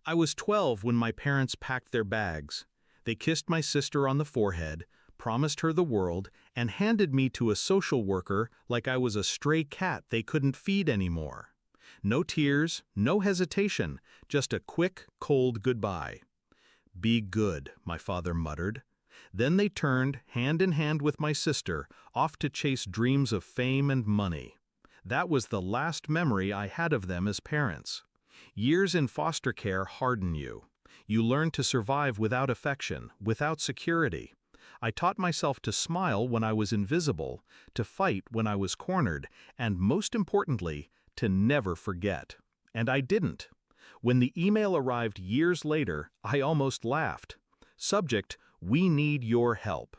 I was 12 when my parents packed their bags. They kissed my sister on the forehead, promised her the world, and handed me to a social worker like I was a stray cat they couldn't feed anymore. No tears, no hesitation, just a quick, cold goodbye. "Be good," my father muttered. Then they turned, hand in hand with my sister, off to chase dreams of fame and money. That was the last memory I had of them as parents. Years in foster care harden you. You learn to survive without affection, without security. I taught myself to smile when I was invisible, to fight when I was cornered, and most importantly, to never forget. And I didn't. When the email arrived years later, I almost laughed. Subject: "We need your help."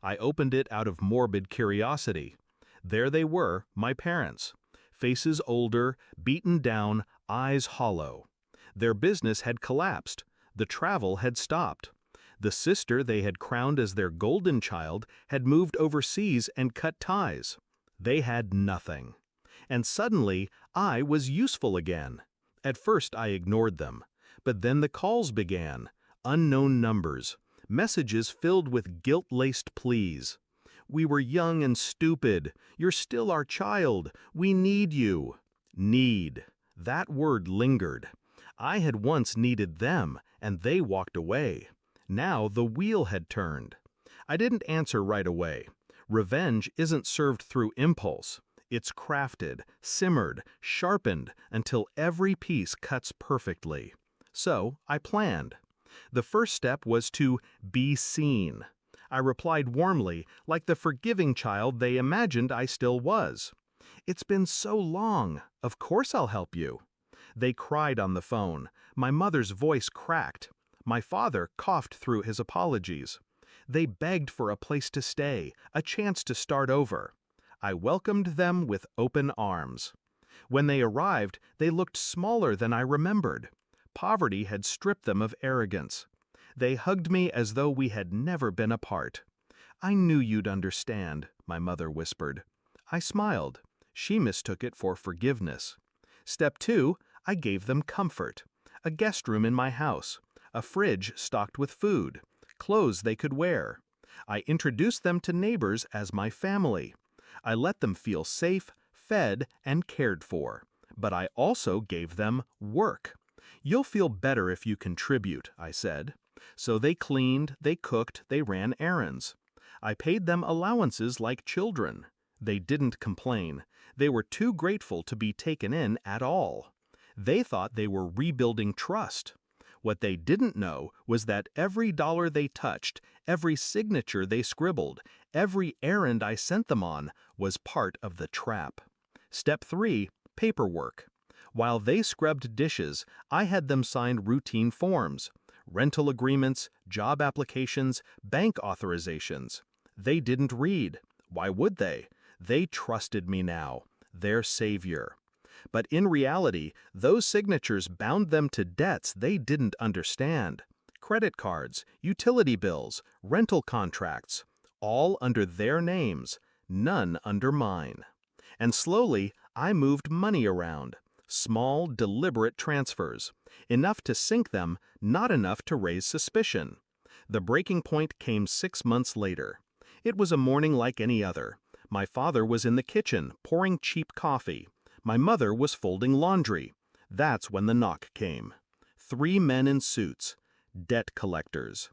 I opened it out of morbid curiosity. There they were, my parents. Faces older, beaten down, eyes hollow. Their business had collapsed. The travel had stopped. The sister they had crowned as their golden child had moved overseas and cut ties. They had nothing. And suddenly, I was useful again. At first I ignored them. But then the calls began. Unknown numbers. Messages filled with guilt-laced pleas. "We were young and stupid. You're still our child. We need you." Need. That word lingered. I had once needed them, and they walked away. Now the wheel had turned. I didn't answer right away. Revenge isn't served through impulse. It's crafted, simmered, sharpened until every piece cuts perfectly. So I planned. The first step was to be seen. I replied warmly, like the forgiving child they imagined I still was. "It's been so long. Of course I'll help you." They cried on the phone. My mother's voice cracked. My father coughed through his apologies. They begged for a place to stay, a chance to start over. I welcomed them with open arms. When they arrived, they looked smaller than I remembered. Poverty had stripped them of arrogance. They hugged me as though we had never been apart. "I knew you'd understand," my mother whispered. I smiled. She mistook it for forgiveness. Step 2, I gave them comfort. A guest room in my house, a fridge stocked with food, clothes they could wear. I introduced them to neighbors as my family. I let them feel safe, fed, and cared for. But I also gave them work. "You'll feel better if you contribute," I said. So they cleaned, they cooked, they ran errands. I paid them allowances like children. They didn't complain. They were too grateful to be taken in at all. They thought they were rebuilding trust. What they didn't know was that every dollar they touched, every signature they scribbled, every errand I sent them on was part of the trap. Step 3, paperwork. While they scrubbed dishes, I had them sign routine forms. Rental agreements, job applications, bank authorizations. They didn't read. Why would they? They trusted me now, their savior. But in reality, those signatures bound them to debts they didn't understand. Credit cards, utility bills, rental contracts, all under their names, none under mine. And slowly, I moved money around. Small, deliberate transfers. Enough to sink them, not enough to raise suspicion. The breaking point came 6 months later. It was a morning like any other. My father was in the kitchen, pouring cheap coffee. My mother was folding laundry. That's when the knock came. 3 men in suits. Debt collectors.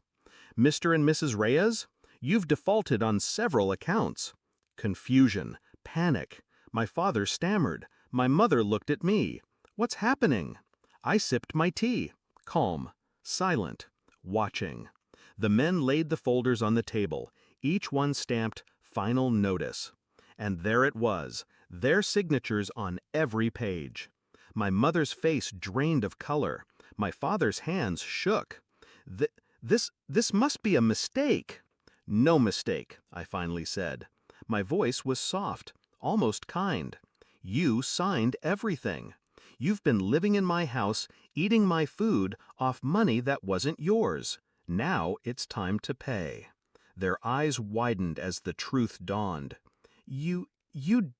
"Mr. and Mrs. Reyes? You've defaulted on several accounts." Confusion. Panic. My father stammered. My mother looked at me. "What's happening?" I sipped my tea. Calm. Silent. Watching. The men laid the folders on the table, each one stamped "Final Notice." And there it was, their signatures on every page. My mother's face drained of color. My father's hands shook. This must be a mistake." "No mistake," I finally said. My voice was soft, almost kind. "You signed everything. You've been living in my house, eating my food off money that wasn't yours. Now it's time to pay." Their eyes widened as the truth dawned. You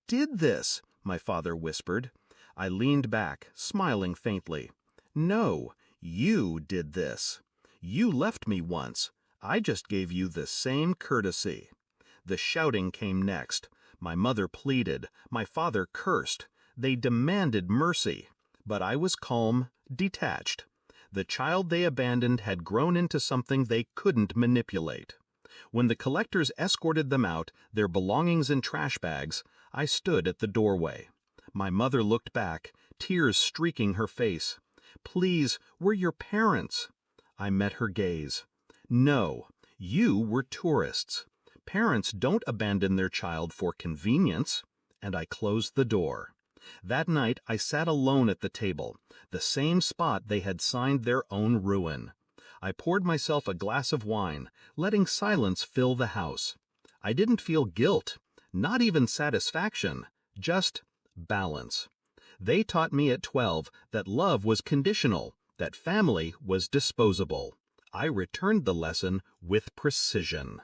did this," my father whispered. I leaned back, smiling faintly. "No, You did this. You left me once. I just gave you the same courtesy. The shouting came next. My mother pleaded. My father cursed. They demanded mercy. But I was calm, detached. The child they abandoned had grown into something they couldn't manipulate. When the collectors escorted them out, their belongings in trash bags, I stood at the doorway. My mother looked back, tears streaking her face. Please, we're your parents. I met her gaze. No, you were tourists. Parents don't abandon their child for convenience. And I closed the door. That night I sat alone at the table, the same spot they had signed their own ruin. I poured myself a glass of wine, letting silence fill the house. I didn't feel guilt, not even satisfaction, just balance. They taught me at 12 that love was conditional, that family was disposable. I returned the lesson with precision.